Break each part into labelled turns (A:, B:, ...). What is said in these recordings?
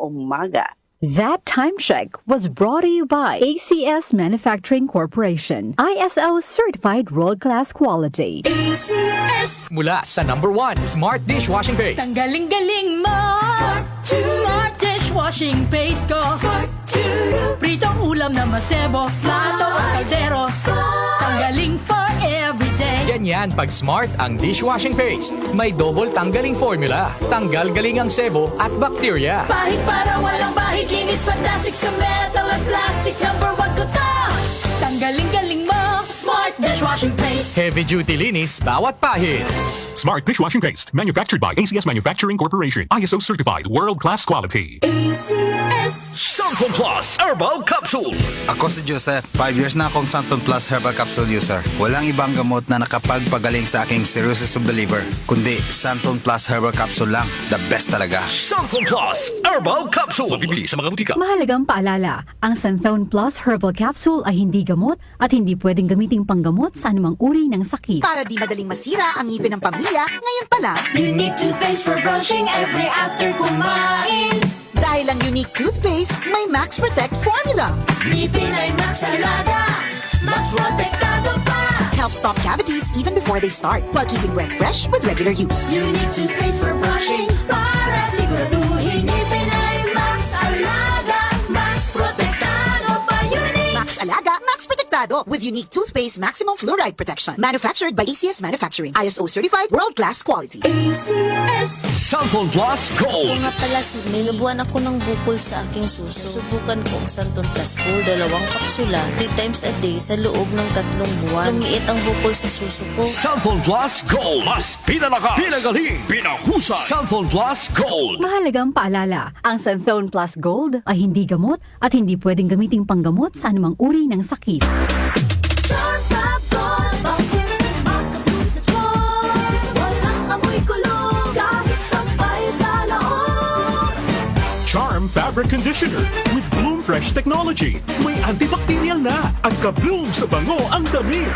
A: umaga.
B: That time check was brought to you by ACS Manufacturing Corporation, ISO certified world-class quality.
C: ACS! Mula sa #1 Smart Dishwashing Paste.
D: Ang galing-galing mo! Smart Dishwashing Paste ko! Pritong ulam na masebo, plato o kaldero. Tanggaling for everyday.
C: Ganyan pag Smart ang dishwashing paste. May double tanggaling formula. Tanggal galing ang sebo at bacteria.
D: Bahid para walang bahid, linis fantastic sa metal at plastic. #1 ko to! Tanggaling-galing mo! Smart Dishwashing Paste.
C: Heavy duty linis bawat pahid.
E: Smart Dishwashing Paste, manufactured by ACS Manufacturing Corporation, ISO certified, world-class quality.
D: ACS.
F: Santon Plus Herbal Capsule.
G: Ako si Joseph. 5 years na akong Santon Plus Herbal Capsule user. Walang ibang gamot na nakapagpagaling sa aking cirrhosis of the liver, kundi Santon Plus Herbal Capsule lang. The best talaga.
F: Santon Plus Herbal Capsule. Mabibili sa mga butika.
B: Mahalagang paalala, ang Santhone Plus Herbal Capsule ay hindi gamot at hindi pwedeng gamiting panggamot sa anumang uri ng sakit.
H: Para di madaling masira ang ngipin ng pamilya, ngayon pa lang,
I: Unique toothpaste for brushing every after kumain.
H: dahil ang unique toothpaste, may Max Protect formula.
I: Ngipin ay Max Alaga, Max Protektado pa.
H: Helps stop cavities even before they start, while keeping breath fresh with regular use.
I: Unique toothpaste for brushing para siguraduhin. Ngipin ay Max Alaga, Max Protektado pa. Unique.
H: Max Alaga, Max Protectado with unique toothpaste maximum fluoride protection. Manufactured by ACS Manufacturing, ISO certified, world-class quality.
D: ACS.
F: Santon Plus Gold.
J: Nga pala si May, nabuhan ako ng bukol sa aking suso. Subukan ko ang Santon Plus Gold, 2 kapsula, 3 times a day sa loob ng 3 buwan. Lumiit ang bukol sa suso ko.
F: Santon Plus Gold. Mas pinalakas, pinagaling, pinahusay. Santon Plus Gold.
B: Mahalagang paalala, ang Santhone Plus Gold ay hindi gamot at hindi pwedeng gamiting panggamot sa anumang uri ng sakit.
E: Charm Fabric Conditioner with Bloom Fresh Technology. May antibacterial na at ka-bloom sa bango ang damit.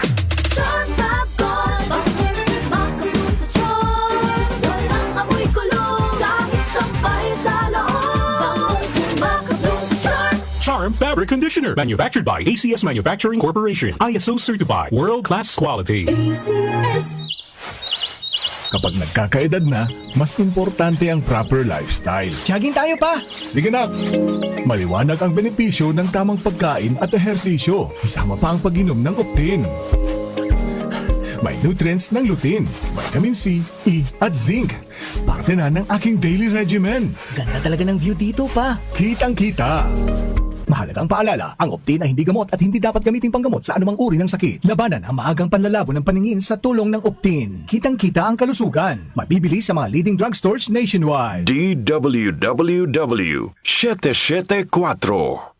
E: Charm Fabric Conditioner, manufactured by ACS Manufacturing Corporation, ISO certified, world-class quality.
D: ACS.
K: Kapag nagkakaedad na, mas importante ang proper lifestyle.
L: Jogging tayo pa!
K: Sige na! Maliwanag ang benepisyo ng tamang pagkain at ehersisyo. Isama pa ang pag-inom ng Optin. May nutrients ng lutein, vitamin C, E at zinc. Parte na ng aking daily regimen.
L: Ganda talaga ng view dito pa.
K: Kitang-kita! Mahalagang paalala, ang Optin ay hindi gamot at hindi dapat gamiting panggamot sa anumang uri ng sakit. Labanan ang maagang panlalabo ng paningin sa tulong ng Optin. Kitang-kita ang kalusugan. Mabibili sa mga leading drugstores nationwide.
F: DWWW 774.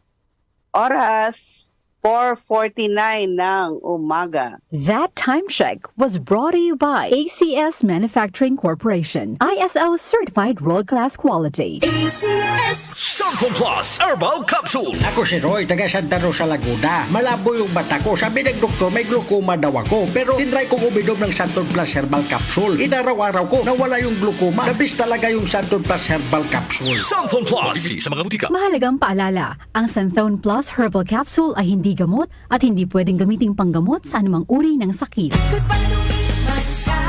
A: Oras, 4:49 ng umaga.
B: That time check was brought to you by ACS Manufacturing Corporation, ISO certified world-class quality.
D: ACS.
F: Santon Plus Herbal Capsule.
M: Ako si Roy, taga Santa Rosa, Laguna. Malabo yung mata ko. Sabi ng doktor, may glaucoma daw ako. Pero tinry kong uminom ng Santon Plus Herbal Capsule. Inaraw-araw ko, nawala yung glaucoma. Nabis talaga yung Santon Plus Herbal Capsule.
F: Santon Plus. Mabibili sa mga butika.
B: Mahalagang paalala, ang Santhone Plus Herbal Capsule ay hindi gamot at hindi pwedeng gamiting panggamot sa anumang uri ng sakit.
D: Goodbye to me, Masya.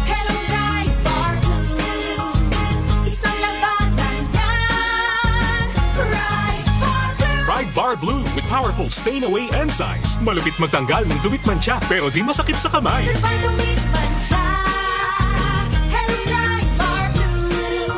D: Hello, Bright Bar Blue. Isang labanan yan. Bright Bar Blue.
E: Pride Bar Blue with powerful stain-away enzymes. Malupit magtanggal ng dumit mancha pero di masakit sa kamay.
D: Goodbye to me, Masya. Hello, Bright Bar Blue.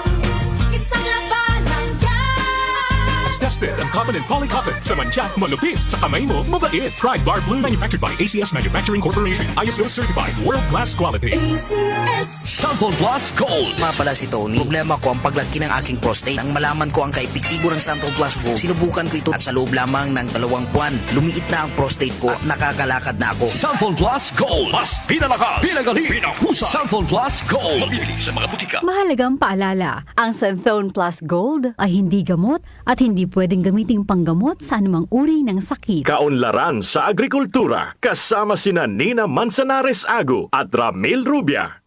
D: Isang labanan yan.
E: As tested ang common and polycotton sa mancha, malupit sa kamay mo, mabait. Pride Bar Blue, manufactured by ACS Manufacturing Corporation, ISO certified, world-class quality.
D: ACS.
F: Santon Plus Gold.
N: Nga pala si Tony. Problema ko ang paglaki ng aking prostate. Nang malaman ko ang kaepektibo ng Santon Plus Gold, sinubukan ko ito at sa loob lamang ng 2 buwan, lumiit na ang prostate ko at nakakalakad na ako.
F: Santon Plus Gold. Mas pinalakas, pinagaling, pinahusay. Santon Plus Gold. Mabibili sa mga butika.
B: Mahalagang paalala, ang Santhone Plus Gold ay hindi gamot at hindi pwedeng gamiting panggamot sa anumang uri ng sakit.
O: Kaunlaran sa agrikultura kasama sina Nina Manzanares Ago at Ramil Rubia.